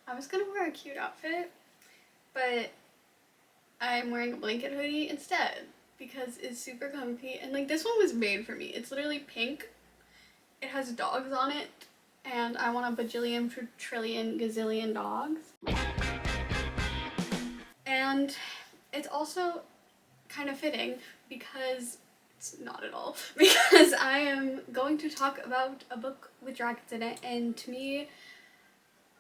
I was gonna wear a cute outfit, but I'm wearing a blanket hoodie instead because it's super comfy, and like this one was made for me. It's literally pink. It has dogs on it, and I want a bajillion, trillion, gazillion dogs. And it's also kind of fitting because it's not at all, because I am going to talk about a book with dragons in it, and to me,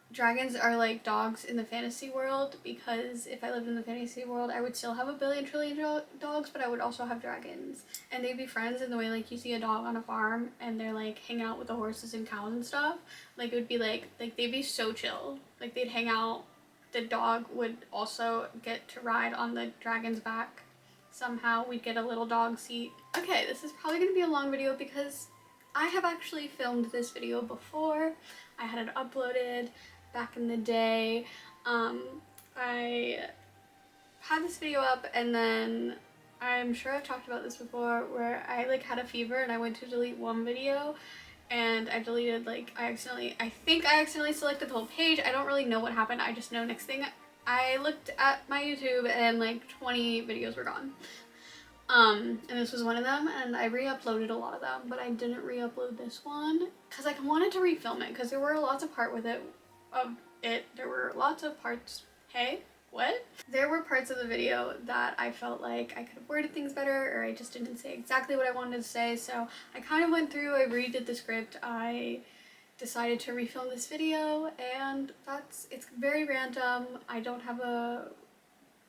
dragons are like dogs in the fantasy world, because if I lived in the fantasy world, I would still have a billion trillion dogs, but I would also have dragons. And they'd be friends in the way like you see a dog on a farm and they're like hanging out with the horses and cows and stuff. Like it would be like they'd be so chill. Like they'd hang out. The dog would also get to ride on the dragon's back. Somehow we'd get a little dog seat. Okay, this is probably gonna be a long video because I have actually filmed this video before. I had it uploaded back in the day. I had this video up, and then I'm sure I've talked about this before, where I like had a fever and I went to delete one video and I deleted like I think I accidentally selected the whole page. I don't really know what happened. I just know next thing I looked at my YouTube and like 20 videos were gone. And this was one of them, and I re-uploaded a lot of them, but I didn't re-upload this one because I wanted to refilm it because there were lots of parts there were lots of parts. Hey, what? There were parts of the video that I felt like I could have worded things better, or I just didn't say exactly what I wanted to say, so I kind of went through, I redid the script, I decided to refilm this video, and it's very random. I don't have a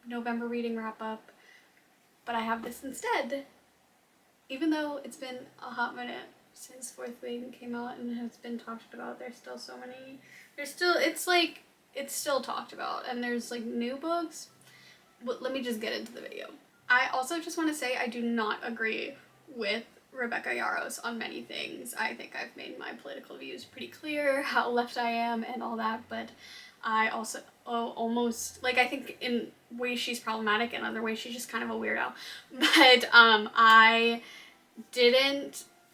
November reading wrap-up, but I have this instead. Even though it's been a hot minute since Fourth Wing came out and has been talked about, it's still talked about, and there's like new books. But let me just get into the video. I also just want to say I do not agree with Rebecca Yarros on many things. I think I've made my political views pretty clear, how left I am and all that, but I also almost, like, I think in ways she's problematic, in other ways she's just kind of a weirdo. But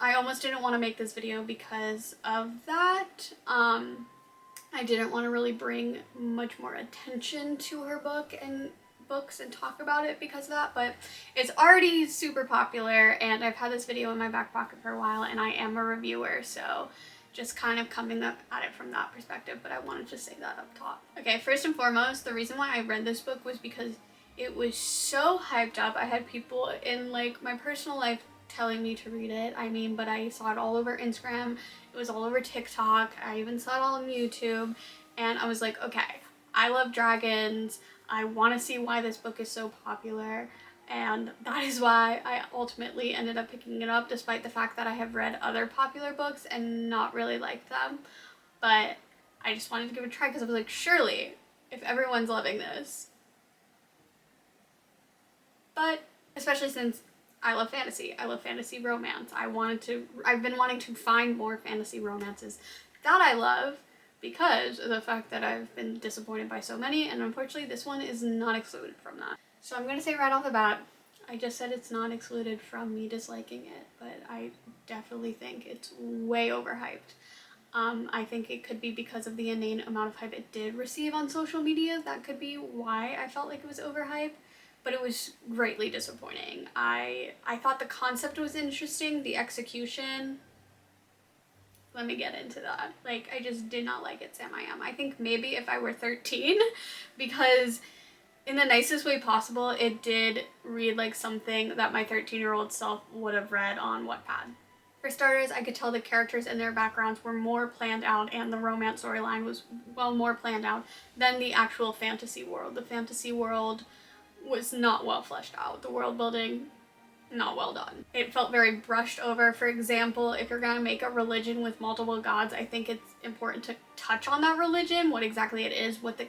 I almost didn't want to make this video because of that. I didn't want to really bring much more attention to her books and talk about it because of that, but it's already super popular and I've had this video in my back pocket for a while, and I am a reviewer, so just kind of coming up at it from that perspective, but I wanted to say that up top. Okay, first and foremost, the reason why I read this book was because it was so hyped up. I had people in like my personal life telling me to read it, but I saw it all over Instagram, it was all over TikTok, I even saw it all on YouTube, and I was like, okay, I love dragons, I want to see why this book is so popular, and that is why I ultimately ended up picking it up, despite the fact that I have read other popular books and not really liked them. But I just wanted to give it a try because I was like, surely, if everyone's loving this. But especially since I love fantasy romance. I've been wanting to find more fantasy romances that I love because of the fact that I've been disappointed by so many, and unfortunately this one is not excluded from that. So I'm gonna say right off the bat, I just said it's not excluded from me disliking it, but I definitely think it's way overhyped. I think it could be because of the inane amount of hype it did receive on social media. That could be why I felt like it was overhyped. But it was greatly disappointing. I thought the concept was interesting, the execution, let me get into that. Like, I just did not like it, Sam I Am. I think maybe if I were 13, because in the nicest way possible, it did read like something that my 13-year-old self would have read on Wattpad. For starters, I could tell the characters and their backgrounds were more planned out, and the romance storyline was well more planned out than the actual fantasy world. The fantasy world was not well fleshed out. The world building, not well done. It felt very brushed over. For example, if you're gonna make a religion with multiple gods, I think it's important to touch on that religion, what exactly it is, what the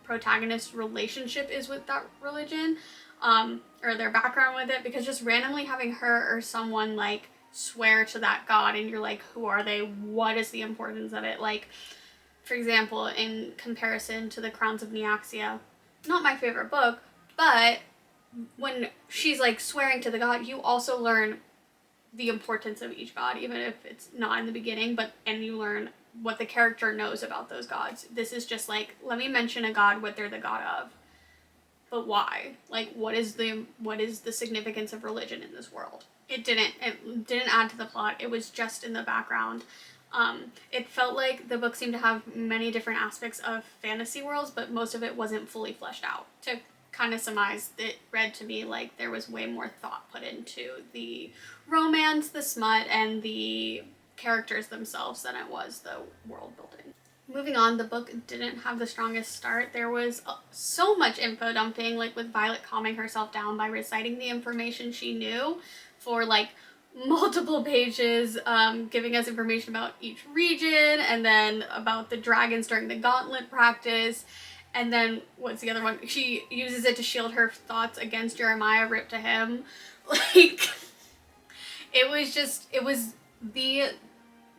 protagonist's relationship is with that religion, or their background with it, because just randomly having her or someone like swear to that god and you're like, who are they? What is the importance of it? Like, for example, in comparison to the Crowns of Neaxia, not my favorite book, but when she's like swearing to the god, you also learn the importance of each god, even if it's not in the beginning, and you learn what the character knows about those gods. This is just like, let me mention a god, what they're the god of. But why? Like, what is the significance of religion in this world? It didn't add to the plot. It was just in the background. It felt like the book seemed to have many different aspects of fantasy worlds, but most of it wasn't fully fleshed out. To kind of surmise, it read to me like there was way more thought put into the romance, the smut, and the characters themselves than it was the world building. Moving on, the book didn't have the strongest start. There was so much info dumping, like with Violet calming herself down by reciting the information she knew for like multiple pages, giving us information about each region, and then about the dragons during the gauntlet practice. And then, what's the other one? She uses it to shield her thoughts against Jeremiah, rip to him. Like, it was the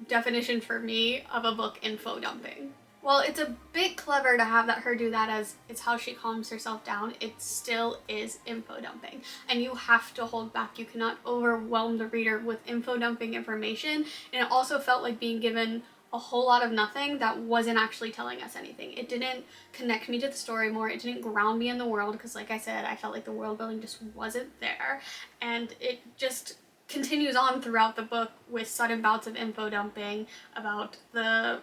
definition for me of a book info dumping. While it's a bit clever to have her do that as it's how she calms herself down, it still is info dumping. And you have to hold back. You cannot overwhelm the reader with info dumping information. And it also felt like being given a whole lot of nothing that wasn't actually telling us anything. It didn't connect me to the story more. It didn't ground me in the world because, like I said, I felt like the world building just wasn't there. And it just continues on throughout the book with sudden bouts of info dumping about the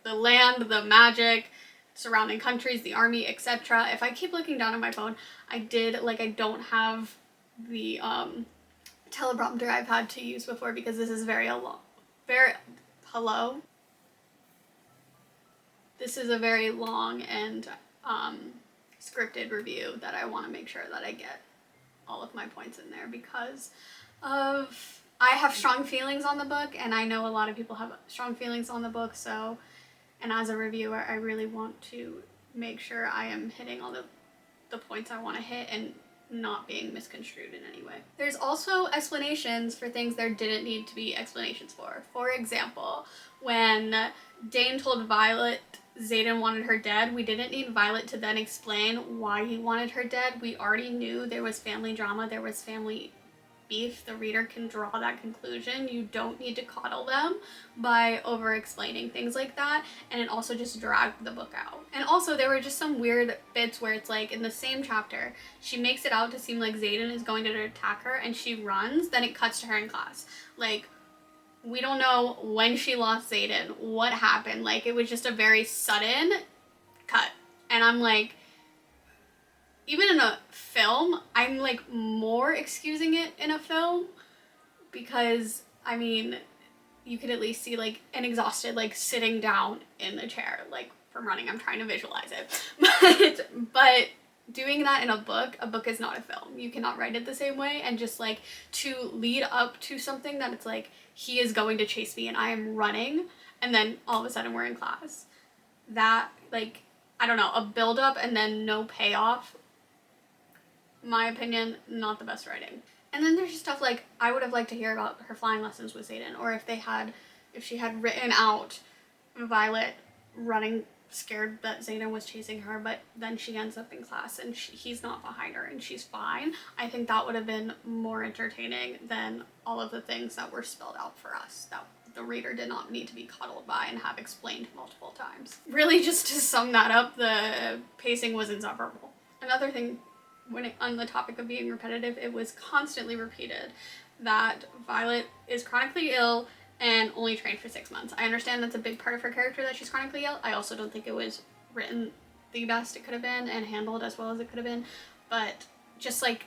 land, the magic, surrounding countries, the army, etc. If I keep looking down at my phone, I don't have the teleprompter I've had to use before because this is This is a very long and scripted review that I want to make sure that I get all of my points in there because I have strong feelings on the book, and I know a lot of people have strong feelings on the book, so, and as a reviewer, I really want to make sure I am hitting all the points I want to hit and not being misconstrued in any way. There's also explanations for things there didn't need to be explanations for. For example, when Dane told Violet Xaden wanted her dead, we didn't need Violet to then explain why he wanted her dead. We already knew there was family drama, there was family beef. The reader can draw that conclusion. You don't need to coddle them by over-explaining things like that, and it also just dragged the book out. And also, there were just some weird bits where it's like, in the same chapter, she makes it out to seem like Xaden is going to attack her, and she runs, then it cuts to her in class. Like, we don't know when she lost Xaden, what happened. Like, it was just a very sudden cut. And I'm like, even in a film, I'm like more excusing it in a film because, I mean, you could at least see like an exhausted, like sitting down in a chair, like from running. I'm trying to visualize it. But doing that in a book is not a film. You cannot write it the same way, and just like to lead up to something that it's like, he is going to chase me and I am running, and then all of a sudden we're in class. That, like, I don't know, a build up and then no payoff. My opinion, not the best writing. And then there's just stuff like, I would have liked to hear about her flying lessons with Xaden, or if she had written out Violet running scared that Xaden was chasing her, but then she ends up in class and he's not behind her and she's fine. I think that would have been more entertaining than all of the things that were spelled out for us that the reader did not need to be coddled by and have explained multiple times. Really, just to sum that up, the pacing was insufferable. Another thing, on the topic of being repetitive, it was constantly repeated that Violet is chronically ill and only trained for 6 months. I understand that's a big part of her character, that she's chronically ill. I also don't think it was written the best it could have been and handled as well as it could have been, but just like,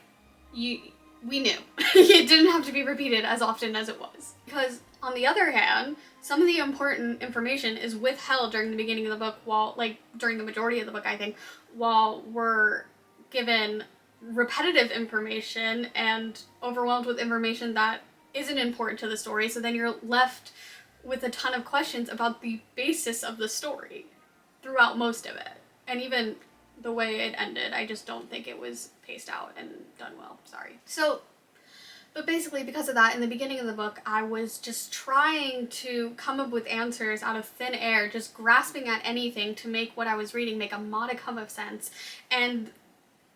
we knew. It didn't have to be repeated as often as it was. Because on the other hand, some of the important information is withheld during the beginning of the book, during the majority of the book, I think, while we're given repetitive information and overwhelmed with information that isn't important to the story, so then you're left with a ton of questions about the basis of the story throughout most of it. And even the way it ended, I just don't think it was paced out and done well. Sorry. But basically, because of that, in the beginning of the book, I was just trying to come up with answers out of thin air, just grasping at anything to make what I was reading make a modicum of sense. And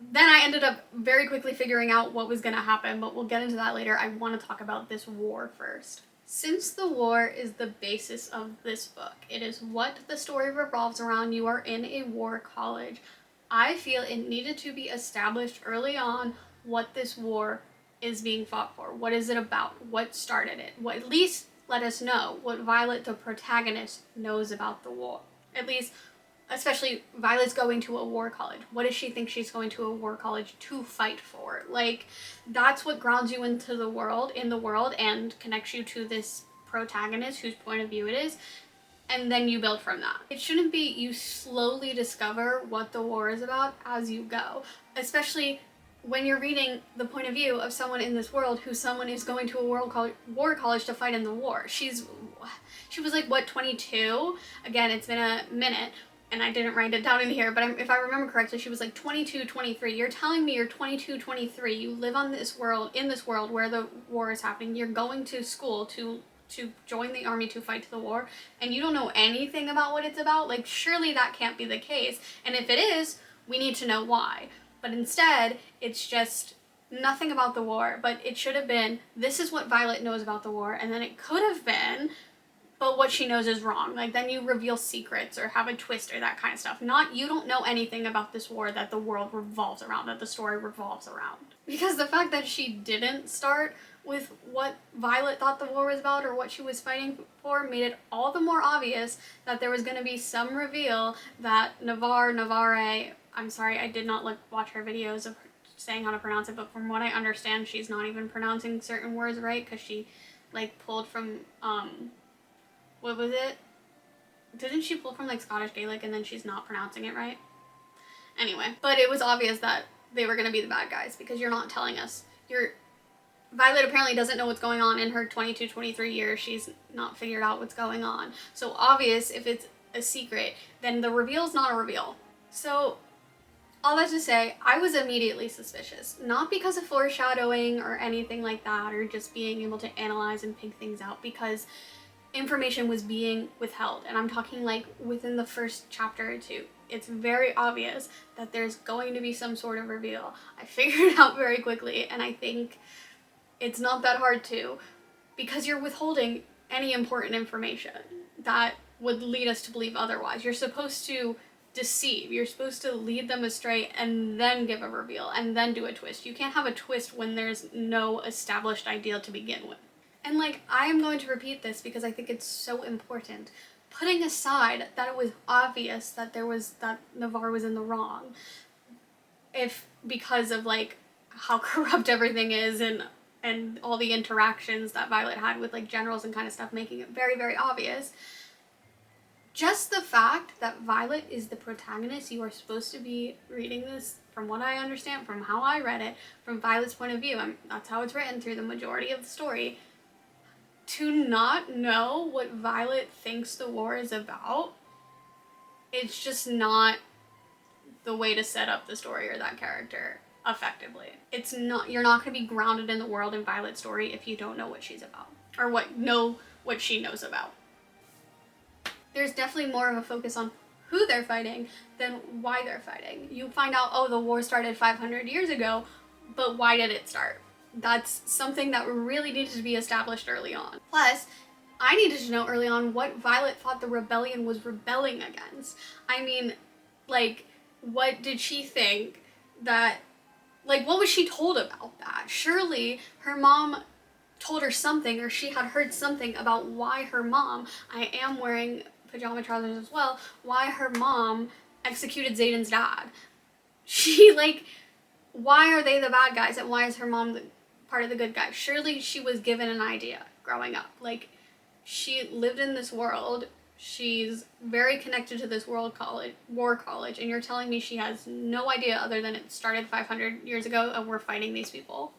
then I ended up very quickly figuring out what was going to happen, but we'll get into that later. I want to talk about this war first. Since the war is the basis of this book, it is what the story revolves around. You are in a war college. I feel it needed to be established early on what this war is being fought for. What is it about? What started it? What, at least let us know what Violet, the protagonist, knows about the war. At least, especially Violet's going to a war college. What does she think she's going to a war college to fight for? Like, that's what grounds you into the world, and connects you to this protagonist whose point of view it is. And then you build from that. It shouldn't be you slowly discover what the war is about as you go, especially when you're reading the point of view of someone in this world who's someone who's going to a war college to fight in the war. She was like, what, 22? Again, it's been a minute, and I didn't write it down in here, but if I remember correctly, she was like 22, 23. You're telling me you're 22, 23. You live in this world where the war is happening. You're going to school to join the army to fight the war, and you don't know anything about what it's about? Like, surely that can't be the case. And if it is, we need to know why. But instead, it's just nothing about the war, but it should have been, this is what Violet knows about the war, and then it could have been, but what she knows is wrong. Like, then you reveal secrets or have a twist or that kind of stuff. Not, you don't know anything about this war that the world revolves around, that the story revolves around. Because the fact that she didn't start with what Violet thought the war was about or what she was fighting for made it all the more obvious that there was going to be some reveal that Navarre, I'm sorry, I did not watch her videos of saying how to pronounce it, but from what I understand, she's not even pronouncing certain words right, because she, like, pulled from, what was it? Didn't she pull from, like, Scottish Gaelic and then she's not pronouncing it right? Anyway, but it was obvious that they were going to be the bad guys, because you're not telling us. Violet apparently doesn't know what's going on in her 22, 23 years. She's not figured out what's going on. So obvious, if it's a secret, then the reveal's not a reveal. So all that to say, I was immediately suspicious. Not because of foreshadowing or anything like that, or just being able to analyze and pick things out, because information was being withheld. And I'm talking like within the first chapter or two. It's very obvious that there's going to be some sort of reveal. I figured it out very quickly, and I think it's not that hard to, because you're withholding any important information that would lead us to believe otherwise. You're supposed to deceive. You're supposed to lead them astray and then give a reveal and then do a twist. You can't have a twist when there's no established idea to begin with. And like, I am going to repeat this because I think it's so important. Putting aside that it was obvious that Navarre was in the wrong, because of like how corrupt everything is and all the interactions that Violet had with like generals and kind of stuff, making it very, very obvious. Just the fact that Violet is the protagonist, you are supposed to be reading this, from what I understand, from how I read it, from Violet's point of view, that's how it's written through the majority of the story. To not know what Violet thinks the war is about, it's just not the way to set up the story or that character effectively. It's not, you're not going to be grounded in the world in Violet's story if you don't know what she's about, or what she knows about. There's definitely more of a focus on who they're fighting than why they're fighting. You find out, oh, the war started 500 years ago, but why did it start? That's something that really needed to be established early on. Plus, I needed to know early on what Violet thought the rebellion was rebelling against. I mean, like, what did she think that, like, what was she told about that? Surely her mom told her something, or she had heard something about why her mom, I am wearing pajama trousers as well, why her mom executed Zayden's dad. She, like, why are they the bad guys and why is her mom part of the good guys? Surely she was given an idea growing up. Like, she lived in this world, she's very connected to this war college, and you're telling me she has no idea other than it started 500 years ago and we're fighting these people?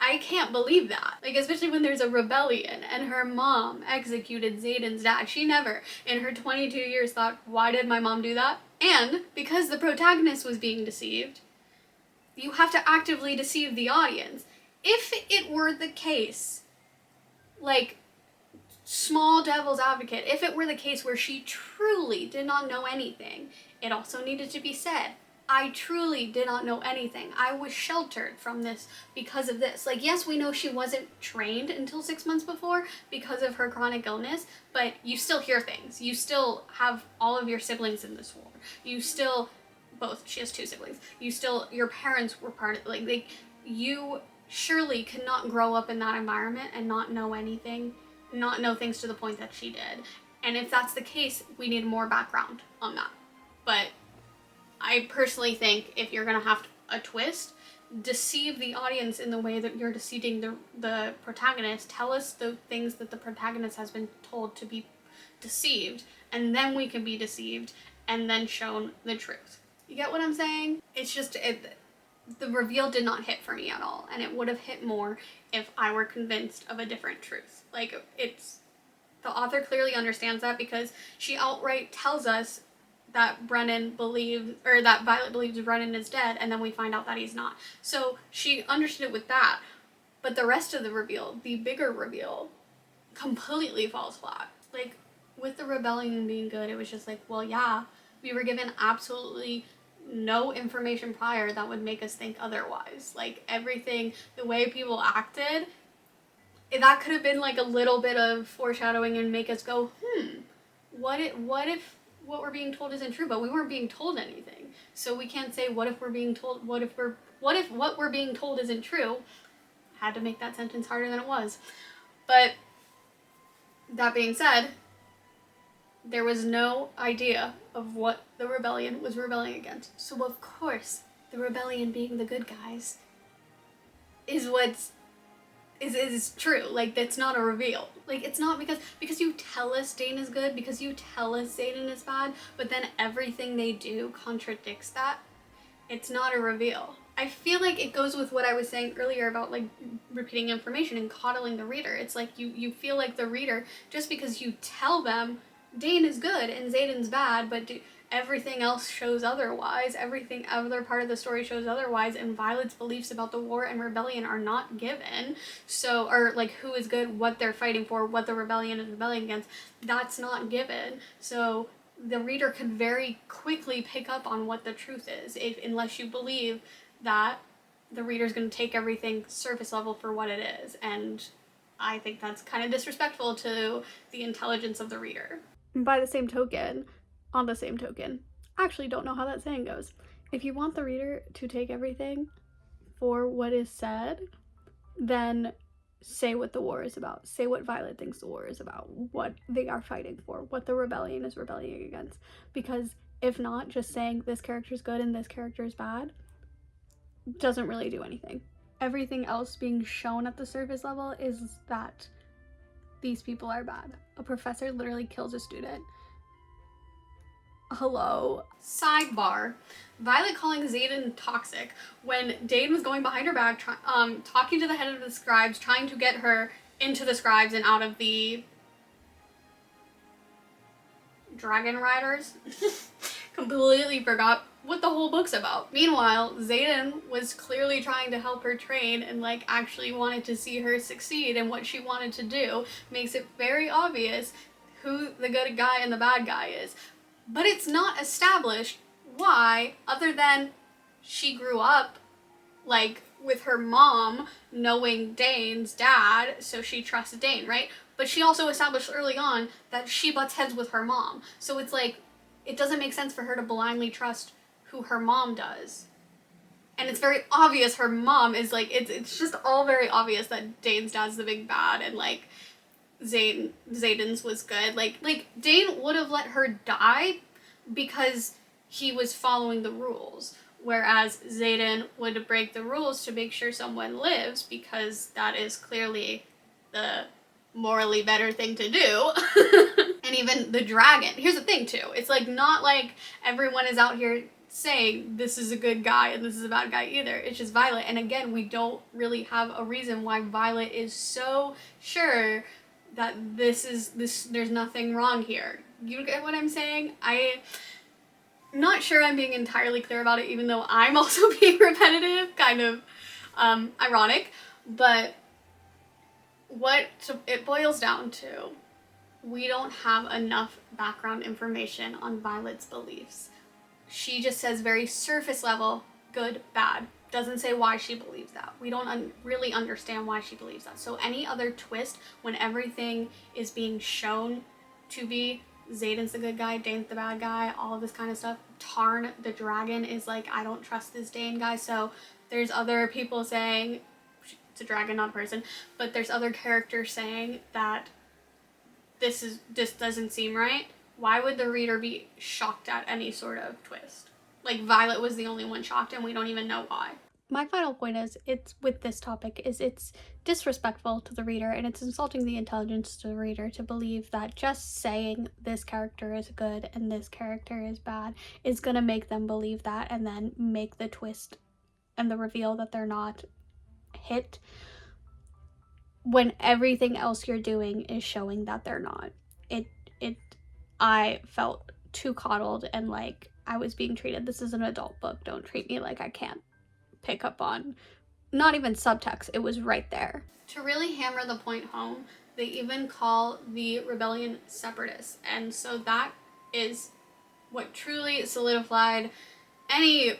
I can't believe that. Like, especially when there's a rebellion and her mom executed Zayden's dad. She never, in her 22 years, thought, why did my mom do that? And because the protagonist was being deceived, you have to actively deceive the audience. If it were the case, like, small devil's advocate, if it were the case where she truly did not know anything, it also needed to be said, I truly did not know anything. I was sheltered from this because of this. Like, yes, we know she wasn't trained until 6 months before because of her chronic illness, but you still hear things. You still have all of your siblings in this war. You still, both, she has 2 siblings. You still, your parents were part of, like you surely cannot grow up in that environment and not know anything, not know things to the point that she did. And if that's the case, we need more background on that. But I personally think if you're gonna have a twist, deceive the audience in the way that you're deceiving the protagonist. Tell us the things that the protagonist has been told to be deceived, and then we can be deceived and then shown the truth. You get what I'm saying? It's just, the reveal did not hit for me at all, and it would have hit more if I were convinced of a different truth. Like, the author clearly understands that because she outright tells us that that Violet believes Brennan is dead, and then we find out that he's not. So she understood it with that, but the rest of the reveal, the bigger reveal, completely falls flat. Like, with the rebellion being good, it was just like, well, yeah, we were given absolutely no information prior that would make us think otherwise. Like, everything, the way people acted, that could have been like a little bit of foreshadowing and make us go, what if what we're being told isn't true? But we weren't being told anything, so we can't say what if we're being told, what if what we're being told isn't true. Had to make that sentence harder than it was. But that being said, there was no idea of what the rebellion was rebelling against. So of course, the rebellion being the good guys is what's is true. Like, that's not a reveal. Like, it's not because you tell us Dane is good, because you tell us Xaden is bad, but then everything they do contradicts that. It's not a reveal. I feel like it goes with what I was saying earlier about, like, repeating information and coddling the reader. It's like you feel like the reader, just because you tell them Dane is good and Xaden's bad, but everything else shows otherwise. Everything other part of the story shows otherwise, and Violet's beliefs about the war and rebellion are not given. So, or like who is good, what they're fighting for, what the rebellion is rebelling against, that's not given. So the reader could very quickly pick up on what the truth is, unless you believe that the reader's going to take everything surface level for what it is. And I think that's kind of disrespectful to the intelligence of the reader. By the same token, on the same token, I actually don't know how that saying goes. If you want the reader to take everything for what is said, then say what the war is about. Say what Violet thinks the war is about, what they are fighting for, what the rebellion is rebelling against. Because if not, just saying this character is good and this character is bad doesn't really do anything. Everything else being shown at the surface level is that these people are bad. A professor literally kills a student. Hello. Sidebar. Violet calling Xaden toxic when Dane was going behind her back, talking to the head of the scribes, trying to get her into the scribes and out of the dragon riders. Completely forgot what the whole book's about. Meanwhile, Xaden was clearly trying to help her train and like actually wanted to see her succeed in what she wanted to do. Makes it very obvious who the good guy and the bad guy is. But it's not established why, other than she grew up, like, with her mom knowing Dane's dad, so she trusts Dane, right? But she also established early on that she butts heads with her mom. So it's like, it doesn't make sense for her to blindly trust who her mom does. And it's very obvious her mom is, like, it's just all very obvious that Dane's dad's the big bad, and, like, Xaden's was good. Like Dane would have let her die because he was following the rules, whereas Xaden would break the rules to make sure someone lives because that is clearly the morally better thing to do. And even the dragon. Here's the thing too. It's like not like everyone is out here saying this is a good guy and this is a bad guy either. It's just Violet. And again, we don't really have a reason why Violet is so sure that there's nothing wrong here. You get what I'm saying? I'm not sure I'm being entirely clear about it, even though I'm also being repetitive, kind of ironic, but what it boils down to, we don't have enough background information on Violet's beliefs. she just says very surface level, good, bad. Doesn't say why she believes that. We don't really understand why she believes that. So any other twist, when everything is being shown to be Xaden's the good guy, Dane's the bad guy, all of this kind of stuff. Tarn, the dragon, is like, I don't trust this Dane guy. So there's other people saying, it's a dragon, not a person, but there's other characters saying that this doesn't seem right. Why would the reader be shocked at any sort of twist? Like, Violet was the only one shocked, and we don't even know why. My final point is, it's with this topic, is it's disrespectful to the reader, and it's insulting the intelligence to the reader to believe that just saying this character is good and this character is bad is gonna make them believe that, and then make the twist and the reveal that they're not hit, when everything else you're doing is showing that they're not. I felt too coddled, and like I was being treated. This is an adult book. Don't treat me like I can't pick up on, not even subtext. It was right there. To really hammer the point home, they even call the rebellion separatists. And so that is what truly solidified any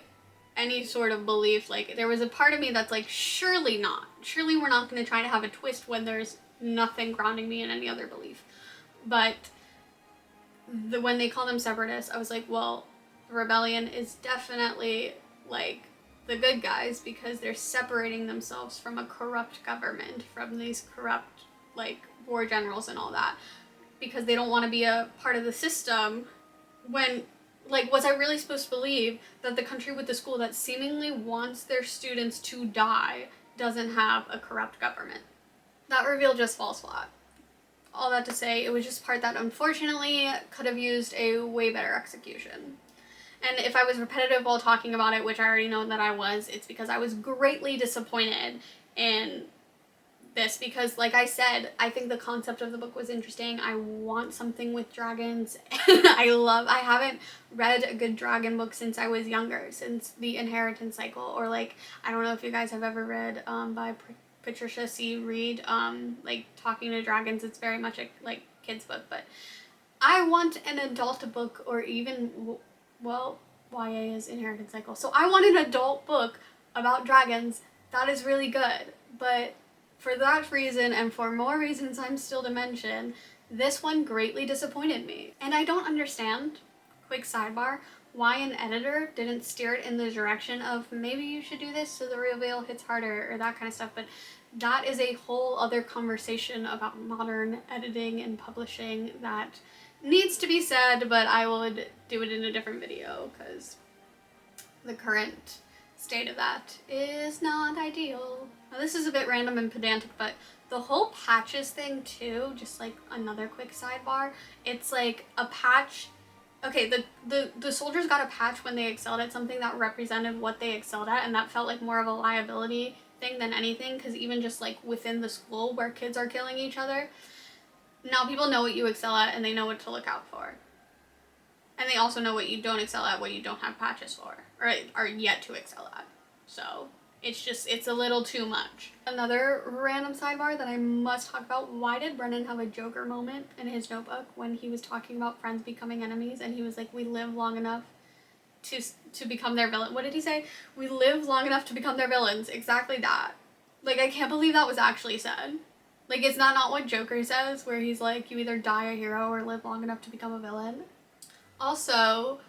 sort of belief. Like, there was a part of me that's like, surely not. Surely we're not going to try to have a twist when there's nothing grounding me in any other belief. But when they call them separatists, I was like, well, the rebellion is definitely like the good guys, because they're separating themselves from a corrupt government, from these corrupt like war generals and all that, because they don't want to be a part of the system. When, like, was I really supposed to believe that the country with the school that seemingly wants their students to die doesn't have a corrupt government? That reveal just falls flat. All that to say, it was just part that unfortunately could have used a way better execution. And if I was repetitive while talking about it, which I already know that I was, it's because I was greatly disappointed in this, because like I said, I think the concept of the book was interesting. I want something with dragons. I haven't read a good dragon book since I was younger, since the Inheritance Cycle, or like, I don't know if you guys have ever read by Patricia C. Reed, like Talking to Dragons. It's very much a like kid's book, but I want an adult book, or even, well, YA is Inheritance Cycle. So I want an adult book about dragons that is really good. But for that reason, and for more reasons I'm still to mention, this one greatly disappointed me. And I don't understand, quick sidebar, why an editor didn't steer it in the direction of, maybe you should do this so the reveal hits harder, or that kind of stuff. But that is a whole other conversation about modern editing and publishing that needs to be said, but I will do it in a different video, because the current state of that is not ideal. Now, this is a bit random and pedantic, but the whole patches thing too, just like another quick sidebar, it's like a patch. Okay, the soldiers got a patch when they excelled at something that represented what they excelled at, and that felt like more of a liability thing than anything, because even just like within the school where kids are killing each other, now people know what you excel at and they know what to look out for. And they also know what you don't excel at, what you don't have patches for, or are yet to excel at. So it's a little too much. Another random sidebar that I must talk about, why did Brennan have a Joker moment in his notebook when he was talking about friends becoming enemies, and he was like, we live long enough to become their villain. What did he say? We live long enough to become their villains. Exactly that. Like, I can't believe that was actually said. Like, it's not what Joker says, where he's like, you either die a hero or live long enough to become a villain. Also,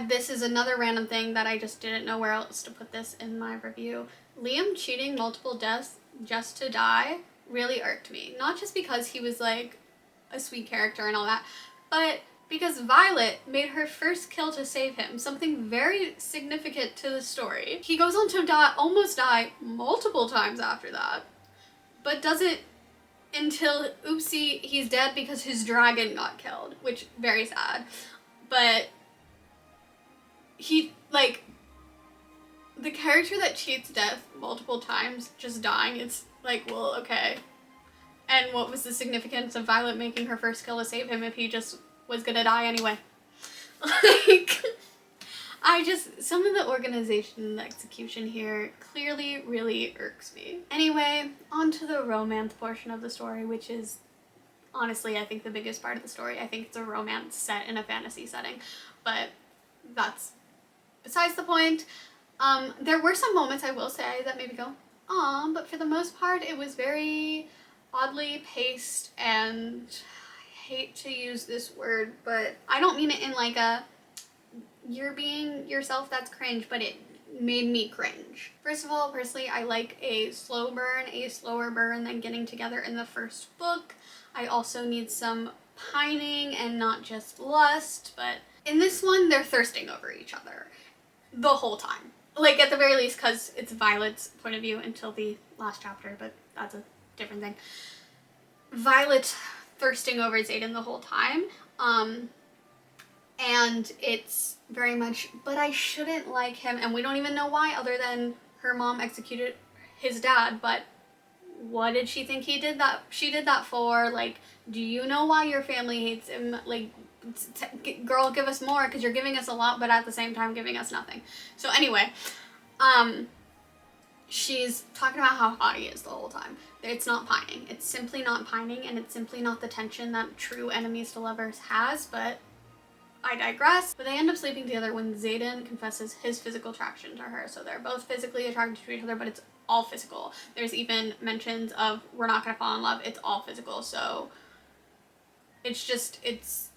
this is another random thing that I just didn't know where else to put this in my review. Liam cheating multiple deaths just to die really irked me. Not just because he was like a sweet character and all that, but because Violet made her first kill to save him, something very significant to the story. He goes on to almost die multiple times after that, but does it until, oopsie, he's dead because his dragon got killed, which, very sad. But he, like, the character that cheats death multiple times, just dying, it's like, well, okay. And what was the significance of Violet making her first kill to save him if he just was gonna die anyway? Like, some of the organization and the execution here clearly really irks me. Anyway, on to the romance portion of the story, which is honestly, I think the biggest part of the story. I think it's a romance set in a fantasy setting, but that's besides the point. There were some moments, I will say, that made me go, aw, but for the most part, it was very oddly paced, and I hate to use this word, but I don't mean it in like a, you're being yourself, that's cringe, but it made me cringe. First of all, personally, I like a slow burn, a slower burn than getting together in the first book. I also need some pining and not just lust, but in this one, they're thirsting over each other the whole time. Like, at the very least, because it's Violet's point of view until the last chapter, but that's a different thing. Violet thirsting over Xaden the whole time, and it's very much, but I shouldn't like him, and we don't even know why other than her mom executed his dad, but what did she think she did that for? Like, do you know why your family hates him? Like, girl, give us more, because you're giving us a lot, but at the same time giving us nothing. So anyway, she's talking about how hot he is the whole time. It's not pining. It's simply not pining, and it's simply not the tension that true enemies to lovers has, but I digress. But they end up sleeping together when Xaden confesses his physical attraction to her. So they're both physically attracted to each other, but it's all physical. There's even mentions of, we're not gonna fall in love, it's all physical. So it's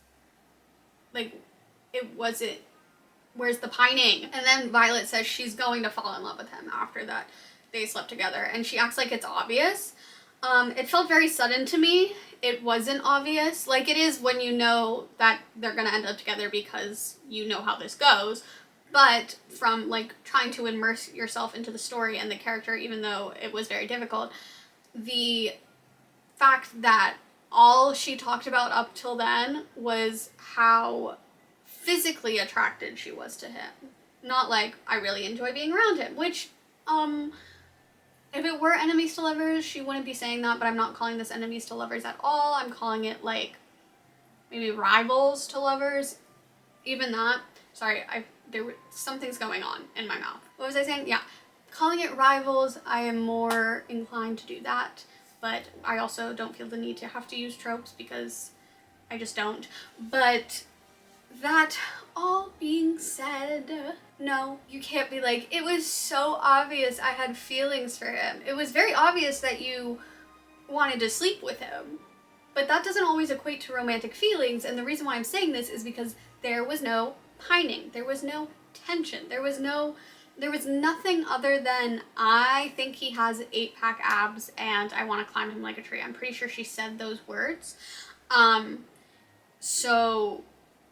like, it wasn't, where's the pining? And then Violet says she's going to fall in love with him after that they slept together, and she acts like it's obvious. It felt very sudden to me. It wasn't obvious. Like, it is when you know that they're gonna end up together because you know how this goes. But from, like, trying to immerse yourself into the story and the character, even though it was very difficult, the fact that all she talked about up till then was how physically attracted she was to him. Not like, I really enjoy being around him, which, if it were enemies to lovers, she wouldn't be saying that, but I'm not calling this enemies to lovers at all. I'm calling it, like, maybe rivals to lovers. Even that. Sorry, something's going on in my mouth. What was I saying? Yeah. Calling it rivals, I am more inclined to do that, but I also don't feel the need to have to use tropes because I just don't. But that all being said, no, you can't be like, it was so obvious I had feelings for him. It was very obvious that you wanted to sleep with him. But that doesn't always equate to romantic feelings, and the reason why I'm saying this is because there was no pining. There was no tension. There was nothing other than, I think he has 8-pack abs and I want to climb him like a tree. I'm pretty sure she said those words. So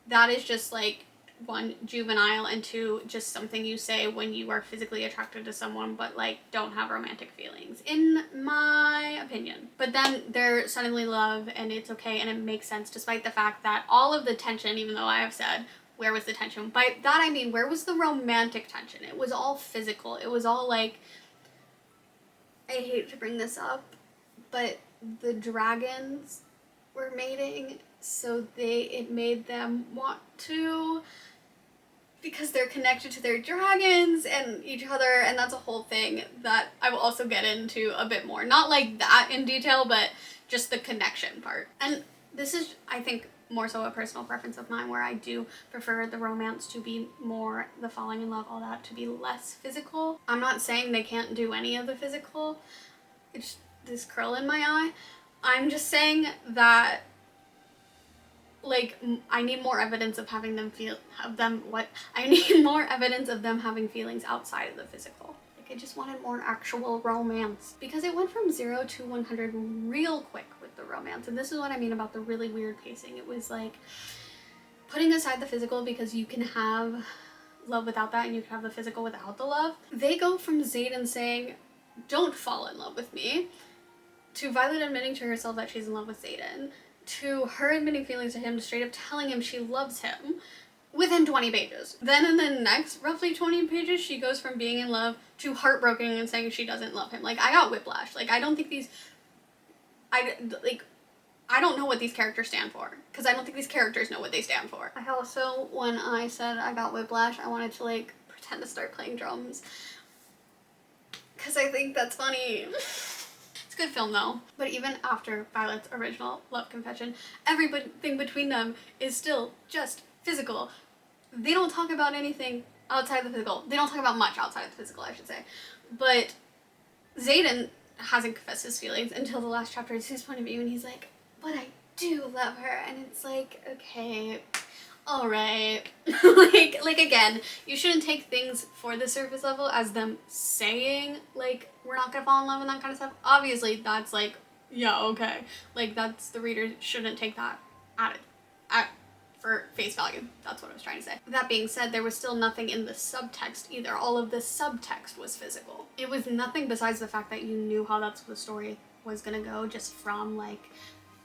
that is just, like, one, juvenile, and two, just something you say when you are physically attracted to someone but, like, don't have romantic feelings, in my opinion. But then they're suddenly love, and it's okay, and it makes sense despite the fact that all of the tension, even though I have said, where was the tension? By that I mean, where was the romantic tension? It was all physical. It was all, like, I hate to bring this up, but the dragons were mating, so it made them want to, because they're connected to their dragons and each other, and that's a whole thing that I will also get into a bit more. Not like that in detail, but just the connection part. And this is, I think, more so a personal preference of mine, where I do prefer the romance to be more, the falling in love, all that, to be less physical. I'm not saying they can't do any of the physical. It's this curl in my eye. I'm just saying that, like, I need more evidence of having them I need more evidence of them having feelings outside of the physical. Like, I just wanted more actual romance, because it went from 0 to 100 real quick with the romance. And this is what I mean about the really weird pacing. It was like, putting aside the physical, because you can have love without that and you can have the physical without the love. They go from Xaden saying, don't fall in love with me, to Violet admitting to herself that she's in love with Xaden, to her admitting feelings to him, to straight up telling him she loves him within 20 pages. Then in the next roughly 20 pages, she goes from being in love to heartbroken and saying she doesn't love him. Like, I got whiplash. Like, I don't think I don't know what these characters stand for, because I don't think these characters know what they stand for. I also, when I said I got whiplash, I wanted to, like, pretend to start playing drums, because I think that's funny. It's a good film though. But even after Violet's original love confession, everything between them is still just physical. They don't talk about anything outside the physical. They don't talk about much outside of the physical, I should say. But Xaden hasn't confessed his feelings until the last chapter. It's his point of view, and he's like, but I do love her. And it's like, okay, all right. like again, you shouldn't take things for the surface level as them saying, like, we're not gonna fall in love and that kind of stuff. Obviously, that's like, yeah, okay. Like, that's, the reader shouldn't take that at for face value. That's what I was trying to say. That being said, there was still nothing in the subtext either. All of the subtext was physical. It was nothing besides the fact that you knew how that's the story was gonna go, just from like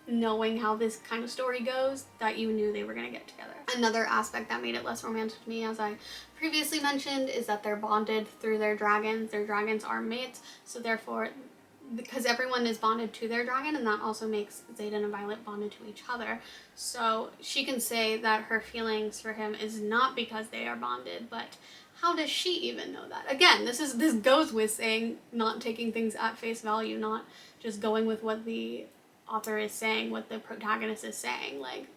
knowing how this kind of story goes, that you knew they were gonna get together. Another aspect that made it less romantic to me, as I previously mentioned, is that they're bonded through their dragons. Their dragons are mates, so therefore, because everyone is bonded to their dragon, and that also makes Xaden and Violet bonded to each other. So she can say that her feelings for him is not because they are bonded, but how does she even know that? Again, this goes with saying, not taking things at face value, not just going with what the author is saying, what the protagonist is saying. Like,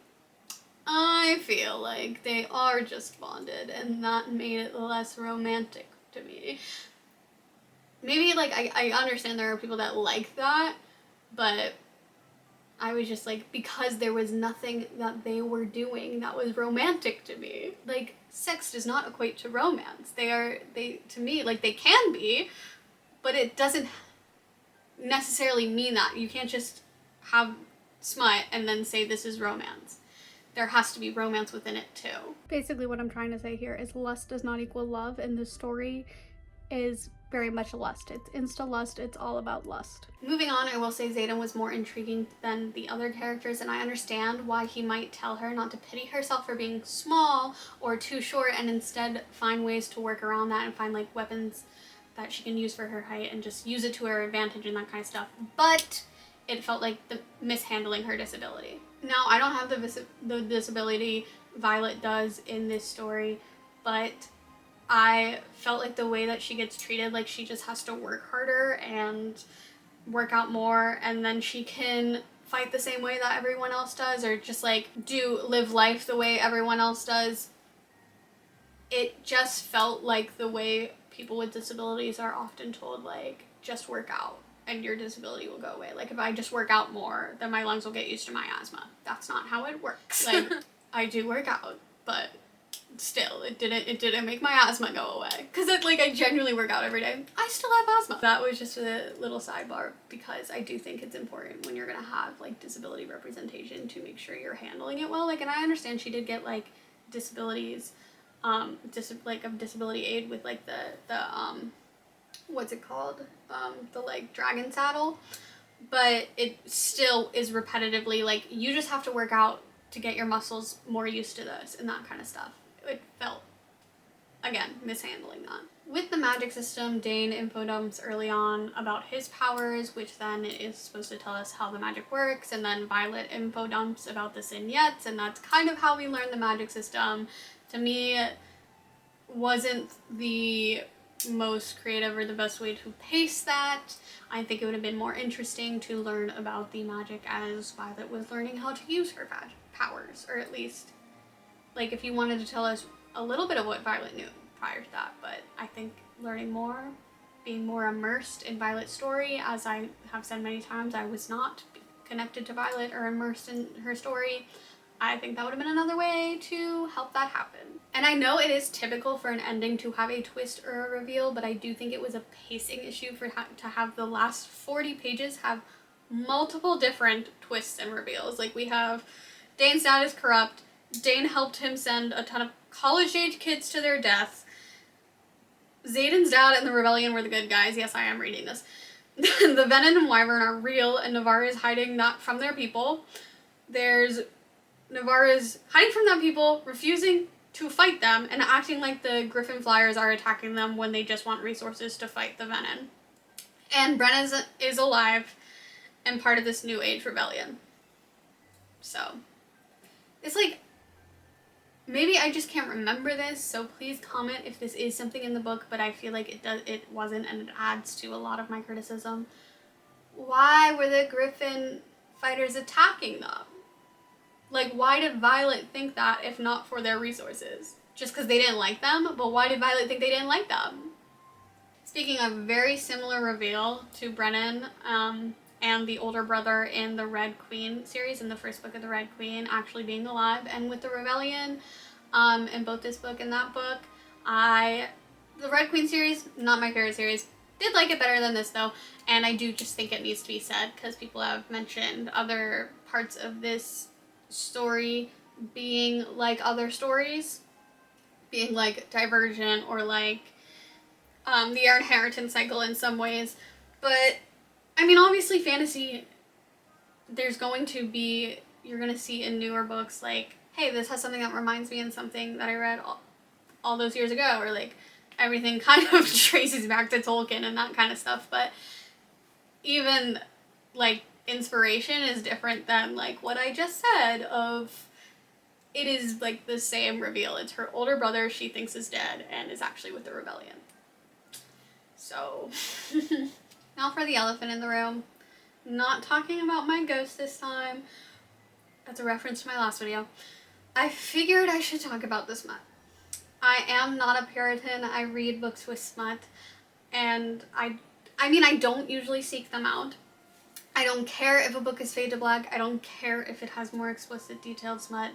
I feel like they are just bonded, and that made it less romantic to me. Maybe, like, I understand there are people that like that, but I was just like, because there was nothing that they were doing that was romantic to me. Like, sex does not equate to romance. To me, like, they can be, but it doesn't necessarily mean that. You can't just have smut and then say this is romance. There has to be romance within it too. Basically what I'm trying to say here is lust does not equal love, and the story is very much lust. It's insta-lust, it's all about lust. Moving on, I will say Xaden was more intriguing than the other characters, and I understand why he might tell her not to pity herself for being small or too short, and instead find ways to work around that and find like weapons that she can use for her height and just use it to her advantage and that kind of stuff. But it felt like the mishandling her disability. Now, I don't have the disability Violet does in this story, but I felt like the way that she gets treated, like she just has to work harder and work out more, and then she can fight the same way that everyone else does, or just like live life the way everyone else does. It just felt like the way people with disabilities are often told, like, just work out and your disability will go away. Like, if I just work out more, then my lungs will get used to my asthma. That's not how it works. Like, I do work out, but still, it didn't make my asthma go away. Because I genuinely work out every day. I still have asthma. That was just a little sidebar, because I do think it's important when you're gonna have, like, disability representation to make sure you're handling it well. Like, and I understand she did get, like, disabilities, of disability aid with, like, the what's it called? The, like, dragon saddle. But it still is repetitively, like, you just have to work out to get your muscles more used to this and that kind of stuff. It felt, again, mishandling that. With the magic system, Dane info dumps early on about his powers, which then is supposed to tell us how the magic works, and then Violet info dumps about the Signettes, and that's kind of how we learn the magic system. To me, wasn't the most creative or the best way to pace that. I think it would have been more interesting to learn about the magic as Violet was learning how to use her powers, or at least, like, if you wanted to tell us a little bit of what Violet knew prior to that. But I think learning more, being more immersed in Violet's story, as I have said many times, I was not connected to Violet or immersed in her story. I think that would have been another way to help that happen. And I know it is typical for an ending to have a twist or a reveal, but I do think it was a pacing issue for to have the last 40 pages have multiple different twists and reveals. Like, we have Dane's dad is corrupt, Dane helped him send a ton of college-age kids to their deaths, Xaden's dad and the rebellion were the good guys. Yes, I am reading this. The Venom and Wyvern are real, and Navarre is hiding that from their people. Navarre is hiding from them people, refusing to fight them, and acting like the Griffin Flyers are attacking them when they just want resources to fight the Venom. And Bren is alive and part of this New Age rebellion. So, it's like, maybe I just can't remember this, so please comment if this is something in the book, but I feel like it wasn't, and it adds to a lot of my criticism. why were the Griffin fighters attacking them? Like, why did Violet think that if not for their resources? Just because they didn't like them? But why did Violet think they didn't like them? Speaking of very similar reveal to Brennan and the older brother in the Red Queen series, in the first book of the Red Queen, actually being alive, and with the rebellion in both this book and that book, the Red Queen series, not my favorite series. Did like it better than this though, and I do just think it needs to be said because people have mentioned other parts of this story being like other stories, being like Divergent or like the inheritance cycle in some ways. But I mean, obviously fantasy, there's going to be, you're going to see in newer books like, hey, this has something that reminds me of something that I read all those years ago, or like everything kind of traces back to Tolkien and that kind of stuff. But even like inspiration is different than like what I just said of, it is like the same reveal. It's her older brother she thinks is dead and is actually with the rebellion. So now for the elephant in the room. Not talking about my ghost this time. That's a reference to my last video. I figured I should talk about the smut. I am not a Puritan. I read books with smut, and I mean, I don't usually seek them out. I don't care if a book is fade to black. I don't care if it has more explicit detailed smut.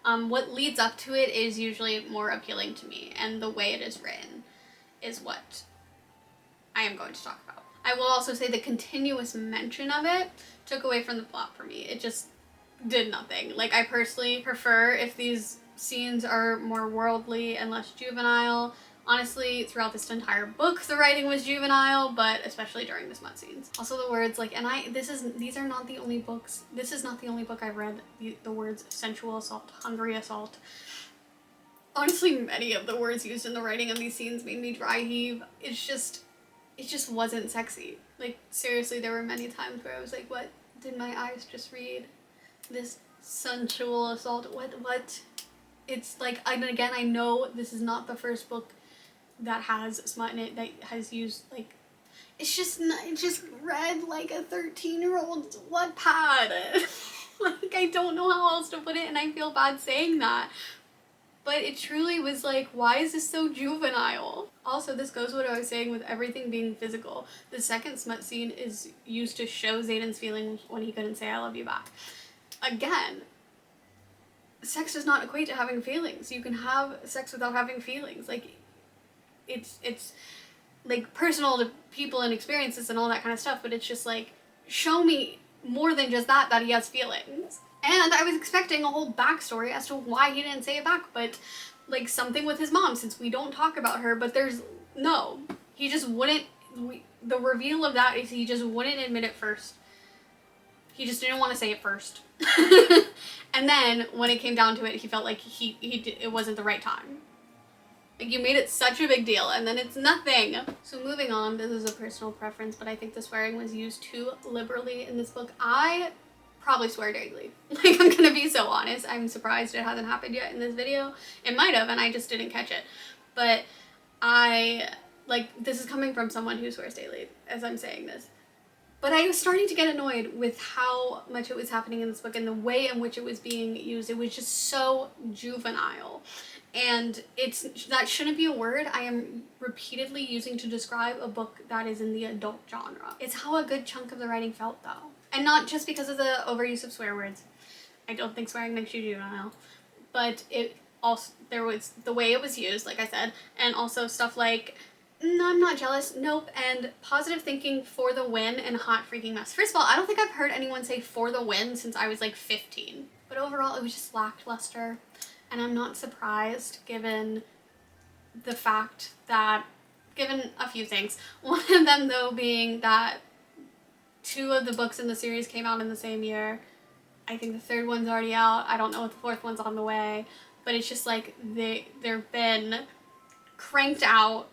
What leads up to it is usually more appealing to me, and the way it is written is what I am going to talk about. I will also say the continuous mention of it took away from the plot for me. It just did nothing. Like, I personally prefer if these scenes are more worldly and less juvenile. Honestly, throughout this entire book, the writing was juvenile, but especially during the smut scenes. Also the words, like, and these are not the only books, this is not the only book I've read, the words sensual assault, hungry assault. Honestly, many of the words used in the writing of these scenes made me dry heave. It just wasn't sexy. Like, seriously, there were many times where I was like, what did my eyes just read? This sensual assault, what? It's like, and again, I know this is not the first book that has smut in it that has used, like, it just read like a 13-year-old Wattpad. Like, I don't know how else to put it, and I feel bad saying that. But it truly was like, why is this so juvenile? Also, this goes with what I was saying with everything being physical. The second smut scene is used to show Xaden's feelings when he couldn't say I love you back. Again, sex does not equate to having feelings. You can have sex without having feelings. Like, it's like personal to people and experiences and all that kind of stuff, but it's just like, show me more than just that he has feelings. And I was expecting a whole backstory as to why he didn't say it back, but like something with his mom, since we don't talk about her, but no. He just wouldn't, the reveal of that is he just wouldn't admit it first. He just didn't want to say it first. And then when it came down to it, he felt like it wasn't the right time. Like, you made it such a big deal, and then it's nothing. So moving on, this is a personal preference, but I think the swearing was used too liberally in this book. I probably swear daily. Like, I'm gonna be so honest. I'm surprised it hasn't happened yet in this video. It might have, and I just didn't catch it. But this is coming from someone who swears daily as I'm saying this. But I was starting to get annoyed with how much it was happening in this book and the way in which it was being used. It was just so juvenile. And that shouldn't be a word I am repeatedly using to describe a book that is in the adult genre. It's how a good chunk of the writing felt, though. And not just because of the overuse of swear words. I don't think swearing makes you juvenile. But it also, there was the way it was used, like I said, and also stuff like, no, I'm not jealous, nope, and positive thinking for the win and hot freaking mess. First of all, I don't think I've heard anyone say for the win since I was like 15. But overall, it was just lackluster. And I'm not surprised given the fact that, given a few things. One of them, though, being that 2 of the books in the series came out in the same year. I think the 3rd one's already out. I don't know if the 4th one's on the way. But it's just like they've been cranked out.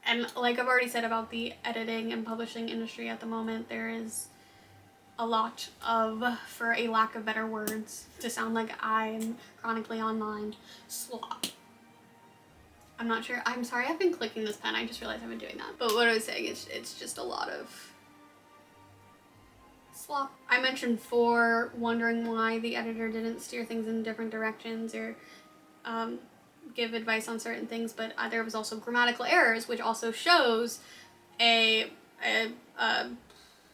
And like I've already said about the editing and publishing industry at the moment, there is a lot of, for a lack of better words, to sound like I'm chronically online, slop. I'm not sure. I'm sorry I've been clicking this pen. I just realized I've been doing that. But what I was saying is it's just a lot of flop. I mentioned 4, wondering why the editor didn't steer things in different directions or give advice on certain things, but there was also grammatical errors, which also shows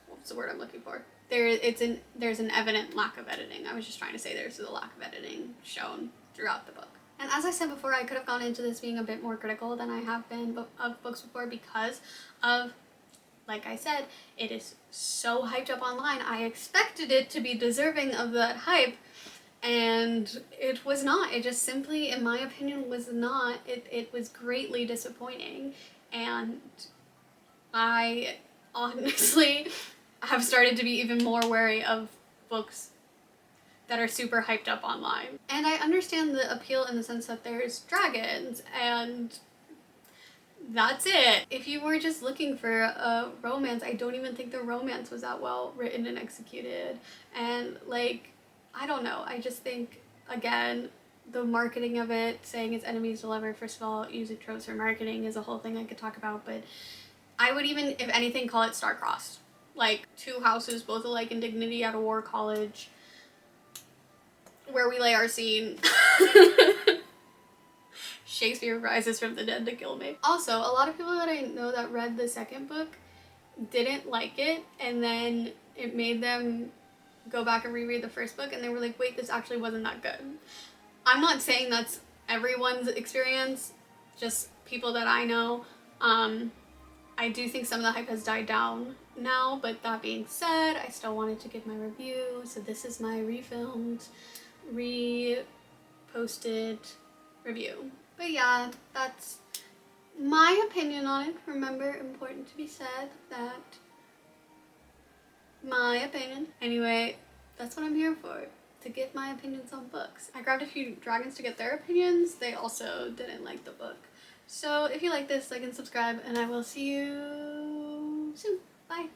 what's the word I'm looking for? There's an evident lack of editing. I was just trying to say there's a lack of editing shown throughout the book. And as I said before, I could have gone into this being a bit more critical than I have been of books before because of, like I said, it is so hyped up online. I expected it to be deserving of that hype, and it was not. It just simply, in my opinion, was not. It was greatly disappointing, and I honestly have started to be even more wary of books that are super hyped up online. And I understand the appeal in the sense that there's dragons and that's it. If you were just looking for a romance, I don't even think the romance was that well written and executed. And like, I don't know, I just think, again, the marketing of it, saying it's enemies to lover, first of all, using tropes for marketing is a whole thing I could talk about, but I would even, if anything, call it star-crossed. Like, 2 houses, both alike in dignity at a war college, where we lay our scene. Shakespeare rises from the dead to kill me. Also, a lot of people that I know that read the second book didn't like it, and then it made them go back and reread the first book, and they were like, wait, this actually wasn't that good. I'm not saying that's everyone's experience, just people that I know. I do think some of the hype has died down now, but that being said, I still wanted to give my review, so this is my refilmed, reposted review. But yeah, that's my opinion on it. Remember, important to be said, that my opinion. Anyway, that's what I'm here for, to give my opinions on books. I grabbed a few dragons to get their opinions. They also didn't like the book. So if you like this, like and subscribe, and I will see you soon. Bye.